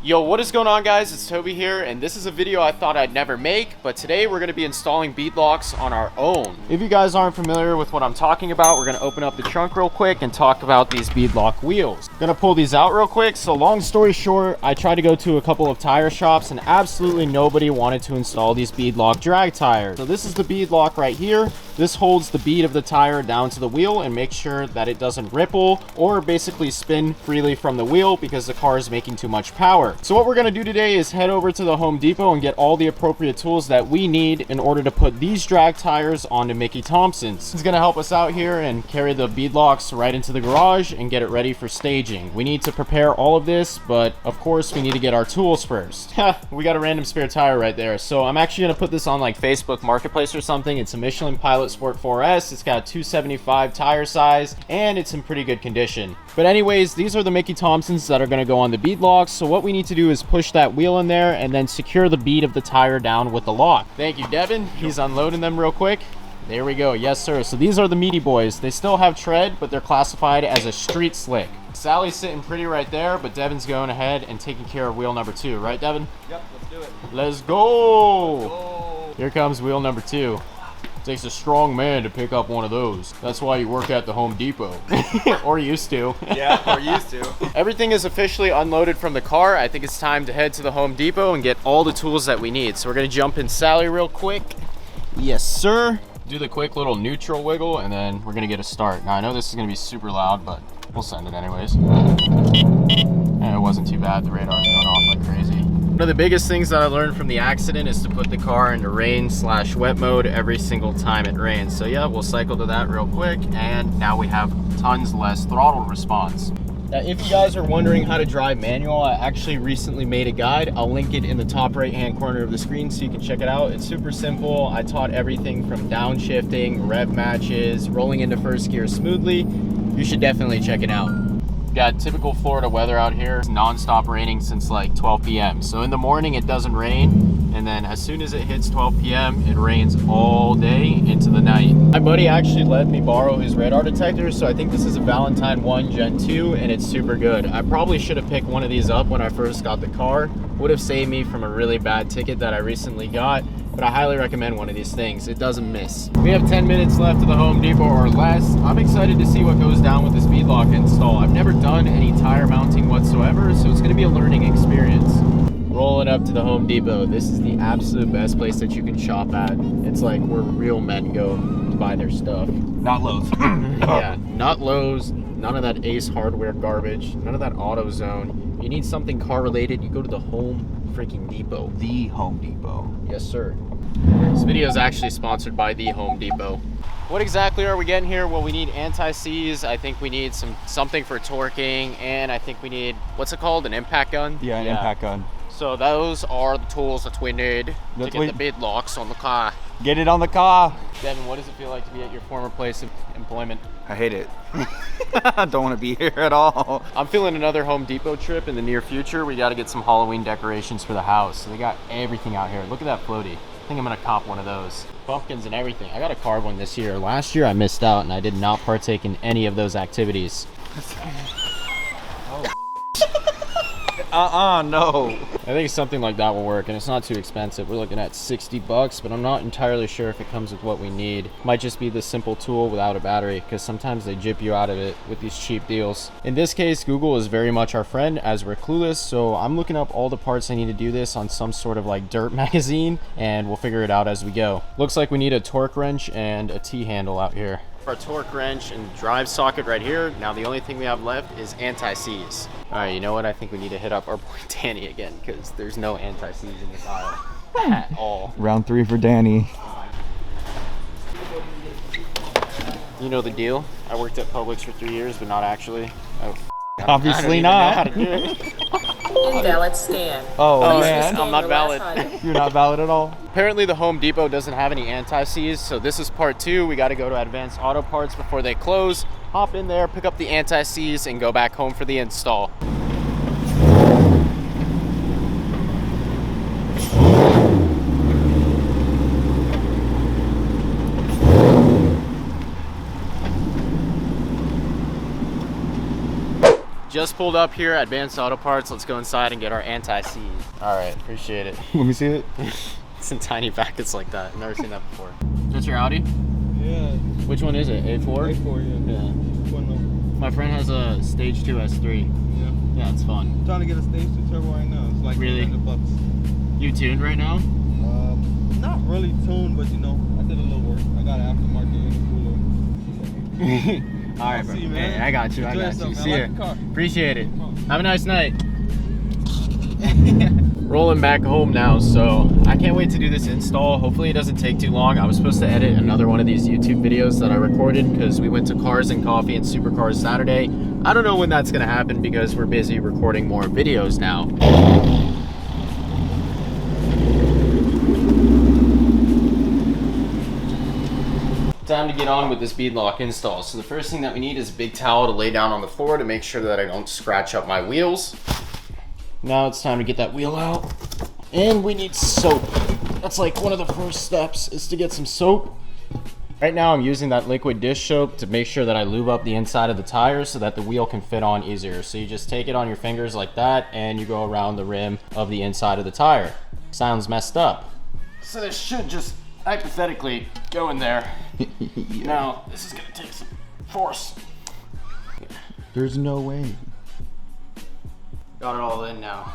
Yo, what is going on, guys? It's Toby here, and this is a video I thought I'd never make, but today we're going to be installing Beadlocks on our own. If you guys aren't familiar with what I'm talking about, we're going to open up the trunk real quick and talk about these Beadlock wheels. Going to pull these out real quick. So long story short, I tried to go to a couple of tire shops and absolutely nobody wanted to install these Beadlock drag tires. So this is the Beadlock right here. This holds the bead of the tire down to the wheel and makes sure that it doesn't ripple or basically spin freely from the wheel because the car is making too much power. So what we're going to do today is head over to the Home Depot and get all the appropriate tools that we need in order to put these drag tires onto Mickey Thompson's. It's going to help us out here and carry the Beadlocks right into the garage and get it ready for staging. We need to prepare all of this, but of course we need to get our tools first. We got a random spare tire right there. So I'm actually going to put this on like Facebook Marketplace or something. It's a Michelin Pilot Sport 4S. It's got a 275 tire size and it's in pretty good condition. But anyways, these are the Mickey Thompsons that are going to go on the Beadlocks. So what we need to do is push that wheel in there and then secure the bead of the tire down with the lock. Thank you, Devin. He's unloading them real quick. There we go. Yes, sir. So these are the meaty boys. They still have tread, but they're classified as a street slick. Sally's sitting pretty right there, but Devin's going ahead and taking care of wheel number 2. Right, Devin? Yep, let's do it. Let's go. Here comes wheel number 2. Takes a strong man to pick up one of those. That's why you work at the Home Depot. Or used to. Yeah, or used to. Everything is officially unloaded from the car. I think it's time to head to the Home Depot and get all the tools that we need. So we're gonna jump in Sally real quick. Yes, sir. Do the quick little neutral wiggle and then we're gonna get a start. Now I know this is gonna be super loud, but we'll send it anyways. And it wasn't too bad. The radar's going off like crazy. One of the biggest things that I learned from the accident is to put the car into rain/wet mode every single time it rains. So yeah, we'll cycle to that real quick, and now we have tons less throttle response. Now, if you guys are wondering how to drive manual, I actually recently made a guide. I'll link it in the top right-hand corner of the screen so you can check it out. It's super simple. I taught everything from downshifting, rev matches, rolling into first gear smoothly. You should definitely check it out. Got typical Florida weather out here. It's non-stop raining since like 12 p.m. So in the morning it doesn't rain, and then as soon as it hits 12 p.m. it rains all day into the night. My buddy actually let me borrow his radar detector, so I think this is a Valentine 1 Gen 2 and it's super good. I probably should have picked one of these up when I first got the car. Would have saved me from a really bad ticket that I recently got, but I highly recommend one of these things. It doesn't miss. We have 10 minutes left to the Home Depot or less. I'm excited to see what goes down with this Beadlock install. I've never done any tire mounting whatsoever, so it's gonna be a learning experience. Rolling up to the Home Depot. This is the absolute best place that you can shop at. It's like where real men go to buy their stuff. Not Lowe's. Yeah, not Lowe's, none of that Ace Hardware garbage, none of that AutoZone. You need something car related, you go to the Home freaking Depot. The Home Depot. Yes, sir. This video is actually sponsored by the Home Depot. What exactly are we getting here? Well, we need anti-seize. I think we need something for torquing, and I think we need, what's it called? An impact gun? Yeah, an impact gun. So those are the tools that we need to get the Beadlocks on the car. Get it on the car. Devin, what does it feel like to be at your former place of employment? I hate it. I don't want to be here at all. I'm feeling another Home Depot trip in the near future. We got to get some Halloween decorations for the house. So they got everything out here. Look at that floaty. I think I'm gonna cop one of those. Pumpkins and everything. I got a carve one this year. Last year I missed out and I did not partake in any of those activities. No. I think something like that will work, and it's not too expensive. We're looking at 60 bucks, but I'm not entirely sure if it comes with what we need. Might just be the simple tool without a battery, because sometimes they jip you out of it with these cheap deals. In this case, Google is very much our friend as we're clueless, so I'm looking up all the parts I need to do this on some sort of like dirt magazine, and we'll figure it out as we go. Looks like we need a torque wrench and a T-handle out here. Our torque wrench and drive socket right here. Now the only thing we have left is anti-seize. All right, you know what? I think we need to hit up our boy Danny again because there's no anti-seize in this aisle at all. Round 3 for Danny. You know the deal. I worked at Publix for 3 years, but not actually. Obviously not. Invalid scan. Oh man, I'm not valid. You're not valid at all. Apparently the Home Depot doesn't have any anti-seize, so this is part 2. We got to go to Advanced Auto Parts before they close. Hop in there, pick up the anti-seize, and go back home for the install. just pulled up here at Advanced Auto Parts. Let's go inside and get our anti-seize. All right, appreciate it. Let me see it. It's in tiny packets like that. I've never seen that before. That's your Audi? Yeah. Which one is it? A4? A4, yeah. Yeah. Which one, My friend has a Stage 2 S3. yeah. Yeah, it's fun. I'm trying to get a Stage 2 turbo right now. It's like Really? $800. You tuned right now? Not really tuned, but you know, I did a little work. I got an aftermarket intercooler. All right, bro. See you, man. Hey, I got you. Enjoy I got yourself, you. man. See I ya. like the car. Appreciate it. Have a nice night. Rolling back home now, so I can't wait to do this install. Hopefully it doesn't take too long. I was supposed to edit another one of these YouTube videos that I recorded because we went to Cars and Coffee and Supercharged Saturday. I don't know when that's gonna happen because we're busy recording more videos now. Time to get on with this beadlock install. So the first thing that we need is a big towel to lay down on the floor to make sure that I don't scratch up my wheels. Now it's time to get that wheel out. And we need soap. That's like one of the first steps is to get some soap. Right now I'm using that liquid dish soap to make sure that I lube up the inside of the tire so that the wheel can fit on easier. So you just take it on your fingers like that and you go around the rim of the inside of the tire. Sounds messed up. So this should just hypothetically go in there. Yeah. Now, this is gonna take some force. There's no way. Got it all in now.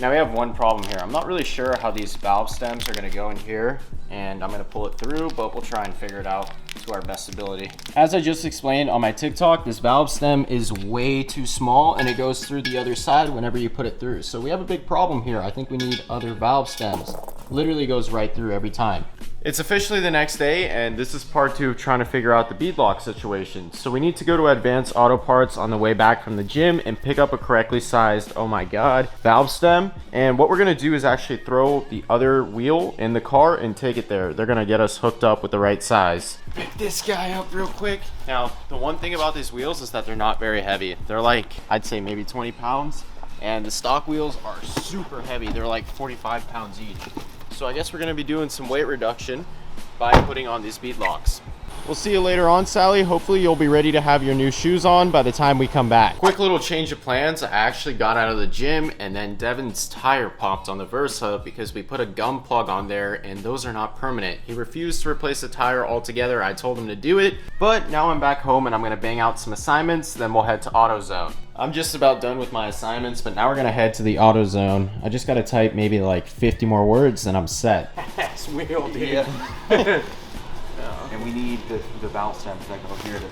Now we have one problem here. I'm not really sure how these valve stems are gonna go in here, and I'm gonna pull it through, but we'll try and figure it out to our best ability. As I just explained on my TikTok, this valve stem is way too small and it goes through the other side whenever you put it through. So we have a big problem here. I think we need other valve stems. Literally goes right through every time. It's officially the next day, and this is part 2 of trying to figure out the beadlock situation. So we need to go to Advanced Auto Parts on the way back from the gym and pick up a correctly sized, oh my god, valve stem. And what we're gonna do is actually throw the other wheel in the car and take it there. They're gonna get us hooked up with the right size. Pick this guy up real quick. Now, the one thing about these wheels is that they're not very heavy. They're like, I'd say maybe 20 pounds. And the stock wheels are super heavy. They're like 45 pounds each. So I guess we're gonna be doing some weight reduction by putting on these beadlocks. We'll see you later on, Sally. Hopefully you'll be ready to have your new shoes on by the time we come back. Quick little change of plans. I actually got out of the gym and then Devin's tire popped on the Versa because we put a gum plug on there and those are not permanent. He refused to replace the tire altogether. I told him to do it, but now I'm back home and I'm gonna bang out some assignments, then we'll head to AutoZone. I'm just about done with my assignments, but now we're gonna head to the AutoZone. I just gotta type maybe like 50 more words and I'm set. That's real, dude. Yeah. And we need the valve stems that go here to...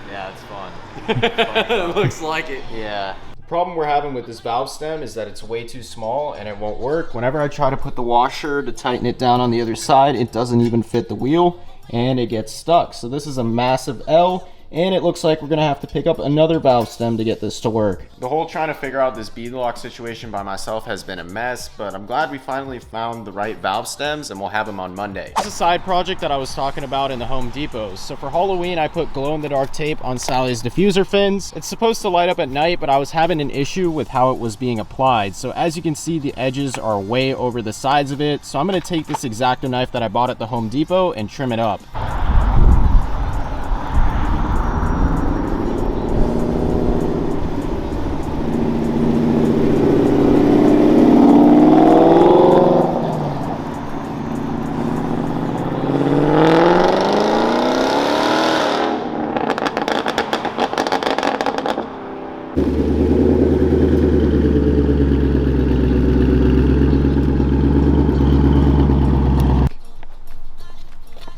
Yeah, it's fun. It looks like it. Yeah. The problem we're having with this valve stem is that it's way too small and it won't work. Whenever I try to put the washer to tighten it down on the other side, it doesn't even fit the wheel and it gets stuck. So this is a massive L. And it looks like we're gonna have to pick up another valve stem to get this to work. The whole trying to figure out this beadlock situation by myself has been a mess, but I'm glad we finally found the right valve stems and we'll have them on Monday. This is a side project that I was talking about in the Home Depot. So for Halloween, I put glow-in-the-dark tape on Sally's diffuser fins. It's supposed to light up at night, but I was having an issue with how it was being applied. So as you can see, the edges are way over the sides of it. So I'm gonna take this X-Acto knife that I bought at the Home Depot and trim it up.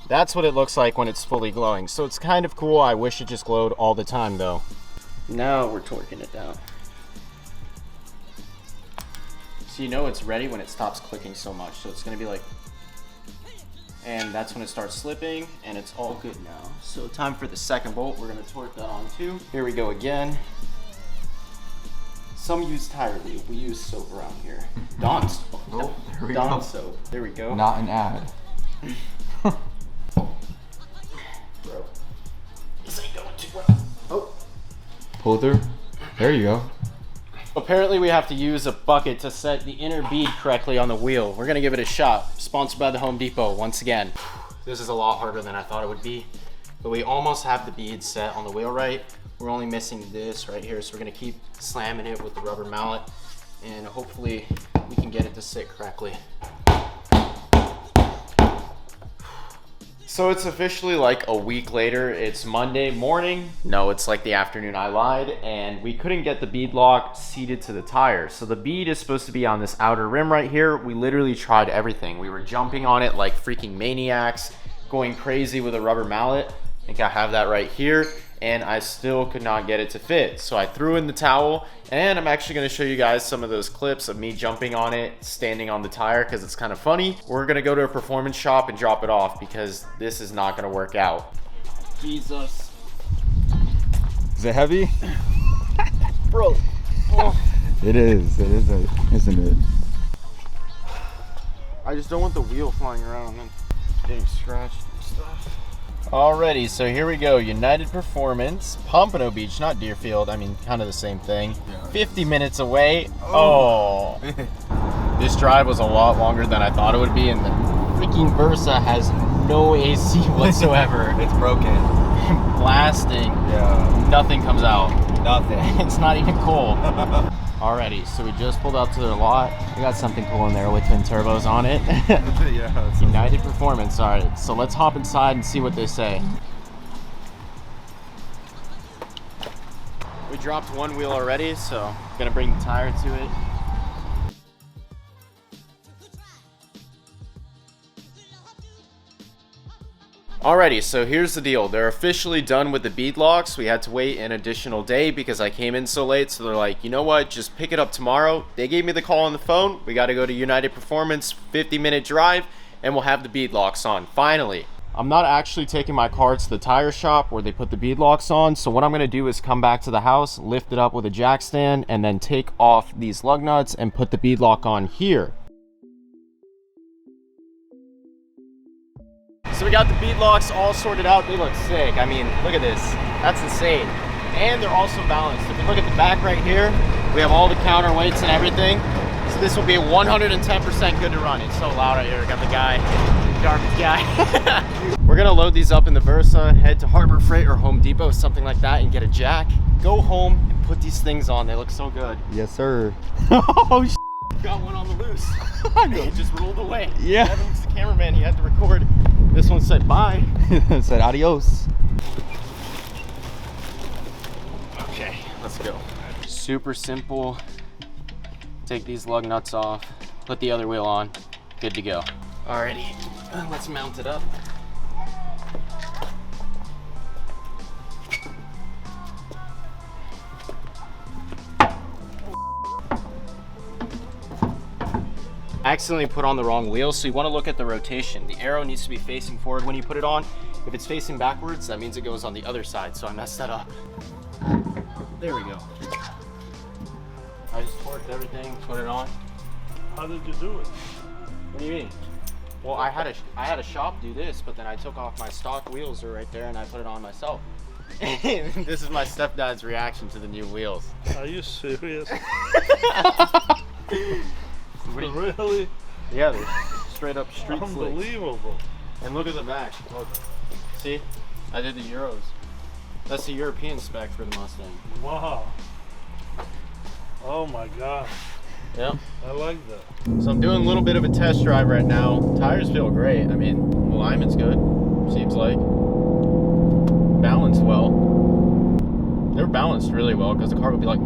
That's what it looks like when it's fully glowing. So it's kind of cool. I wish it just glowed all the time though. Now we're torquing it down. So you know it's ready when it stops clicking so much. So it's gonna be like, and that's when it starts slipping and it's all good now. So time for the second bolt. We're gonna torque that on too. Here we go again. Some use tire lube. We use soap around here. Dawn soap. Oh, there we Dawn go. soap. There we go. Not an ad. Bro, this ain't going too well. Oh. Pull through. There you go. Apparently we have to use a bucket to set the inner bead correctly on the wheel. We're gonna give it a shot. Sponsored by the Home Depot once again. This is a lot harder than I thought it would be, but we almost have the bead set on the wheel right. We're only missing this right here, so we're gonna keep slamming it with the rubber mallet, and hopefully we can get it to sit correctly. So it's officially like a week later. It's Monday morning. No, it's like the afternoon. I lied, and we couldn't get the bead lock seated to the tire. So the bead is supposed to be on this outer rim right here. We literally tried everything. We were jumping on it like freaking maniacs, going crazy with a rubber mallet. I think I have that right here, and I still could not get it to fit. So I threw in the towel, and I'm actually gonna show you guys some of those clips of me jumping on it, standing on the tire, because it's kind of funny. We're gonna go to a performance shop and drop it off because this is not gonna work out. Jesus. Is it heavy? Bro. Oh. It is, isn't it? I just don't want the wheel flying around and getting scratched and stuff. Alrighty, so here we go. United Performance, Pompano Beach, not Deerfield. I mean, kind of the same thing. Yeah. 50 minutes away. Oh. This drive was a lot longer than I thought it would be, and the freaking Versa has no AC whatsoever. It's broken. Blasting. Yeah. Nothing comes out. Nothing. It's not even cold. Alrighty, so we just pulled up to their lot. We got something cool in there with twin turbos on it. Yeah. United Performance. Alright, so let's hop inside and see what they say. We dropped one wheel already, so gonna bring the tire to it. Alrighty, so here's the deal. They're officially done with the beadlocks. We had to wait an additional day because I came in so late, so they're like, you know what, just pick it up tomorrow. They gave me the call on the phone. We got to go to United Performance, 50-minute drive, and we'll have the beadlocks on, finally. I'm not actually taking my car to the tire shop where they put the beadlocks on, so what I'm going to do is come back to the house, lift it up with a jack stand, and then take off these lug nuts and put the beadlock on here. So we got the beadlocks all sorted out. They look sick. I mean, look at this. That's insane. And they're also balanced. If you look at the back right here, we have all the counterweights and everything. So this will be 110% good to run. It's so loud out here. Got the guy, garbage guy. We're gonna load these up in the Versa, head to Harbor Freight or Home Depot, something like that, and get a jack. Go home and put these things on. They look so good. Yes, sir. Oh, got one on the loose. It just rolled away. Yeah. Evan's the cameraman. He had to record. This one said bye. It said adios. Okay, let's go. Super simple. Take these lug nuts off, put the other wheel on, good to go. Alrighty, let's mount it up. I accidentally put on the wrong wheel, so you want to look at the rotation. The arrow needs to be facing forward when you put it on. If it's facing backwards, that means it goes on the other side, so I messed that up. There we go. I just torqued everything, put it on. How did you do it? What do you mean? Well, I had a shop do this, but then I took off my stock wheels are right there and I put it on myself. This is my stepdad's reaction to the new wheels. Are you serious? Really? Really? Yeah, they're straight up street slicks. Unbelievable. And look at the back. Look. See? I did the Euros. That's the European spec for the Mustang. Wow. Oh my God. Yeah. I like that. So I'm doing a little bit of a test drive right now. Tires feel great. I mean, alignment's good, seems like. Balanced well. They're balanced really well because the car would be like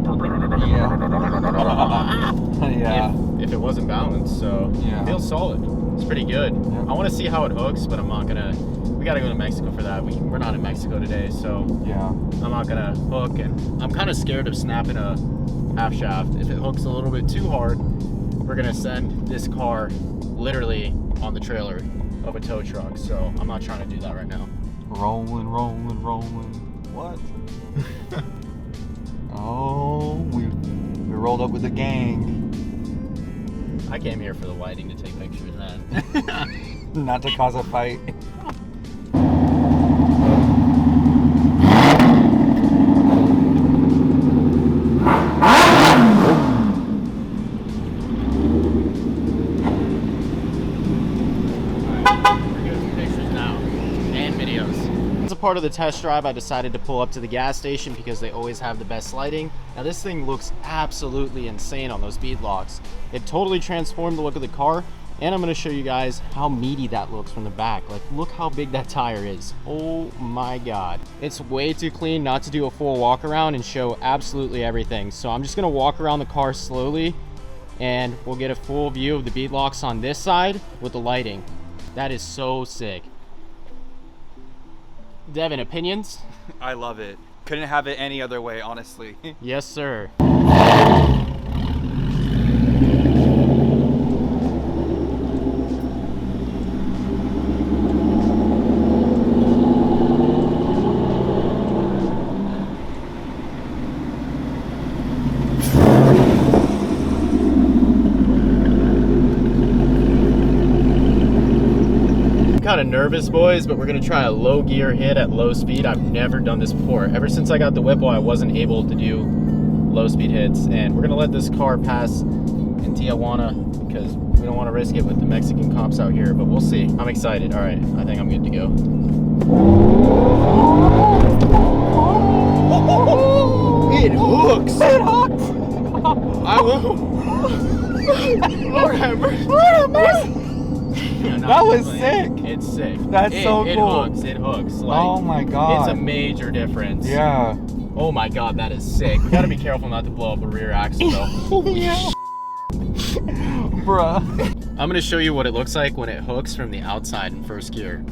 Yeah. if it wasn't balanced, so Yeah. it feels solid. It's pretty good. Yeah. I want to see how it hooks, but I'm not gonna. We gotta go to Mexico for that. We're not in Mexico today, so Yeah. I'm not gonna hook, and I'm kind of scared of snapping a half shaft. If it hooks a little bit too hard, we're gonna send this car literally on the trailer of a tow truck, so I'm not trying to do that right now. Rolling, rolling, rolling. What? Oh, we rolled up with the gang. I came here for the lighting to take pictures, man. Not to cause a fight. videos. As a part of the test drive, I decided to pull up to the gas station because they always have the best lighting. Now this thing looks absolutely insane on those beadlocks. It totally transformed the look of the car, and I'm going to show you guys how meaty that looks from the back. Like, look how big that tire is. Oh my god. It's way too clean not to do a full walk around and show absolutely everything. So I'm just going to walk around the car slowly, and we'll get a full view of the beadlocks on this side with the lighting. That is so sick. Devin, opinions? I love it. Couldn't have it any other way, honestly. Yes, sir. Kind of nervous, boys, but we're gonna try a low gear hit at low speed. I've never done this before. Ever since I got the Whipple, I wasn't able to do low speed hits, and we're gonna let this car pass in Tijuana because we don't want to risk it with the Mexican cops out here, but we'll see. I'm excited. All right, I think I'm good to go. It hooks. It hooks. I will. Lord have mercy. That was sick. It's sick. That's so cool. It hooks. Like, Oh my god. it's a major difference. Yeah. Oh my god, that is sick. We gotta be careful not to blow up a rear axle though. Yeah. Bruh. I'm gonna show you what it looks like when it hooks from the outside in first gear.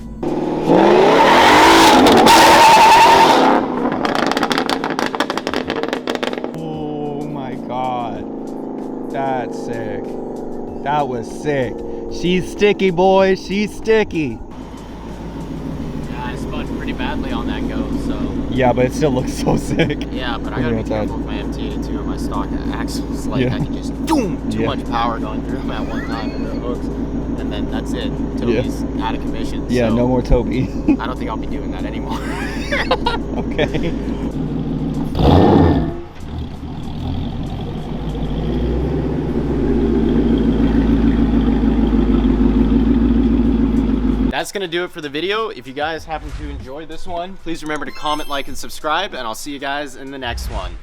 Oh my god. That's sick. That was sick. She's sticky, boys. She's sticky. Yeah, I spun pretty badly on that go, so. Yeah, but it still looks so sick. Yeah, but I gotta be careful with my MT82 and my stock axles. Like, I can just boom, too much power going through them at one time and it hooks. And then that's it. Toby's out of commission. Yeah, so no more Toby. I don't think I'll be doing that anymore. Okay. That's gonna do it for the video. If you guys happen to enjoy this one, please remember to comment, like, and subscribe, and I'll see you guys in the next one.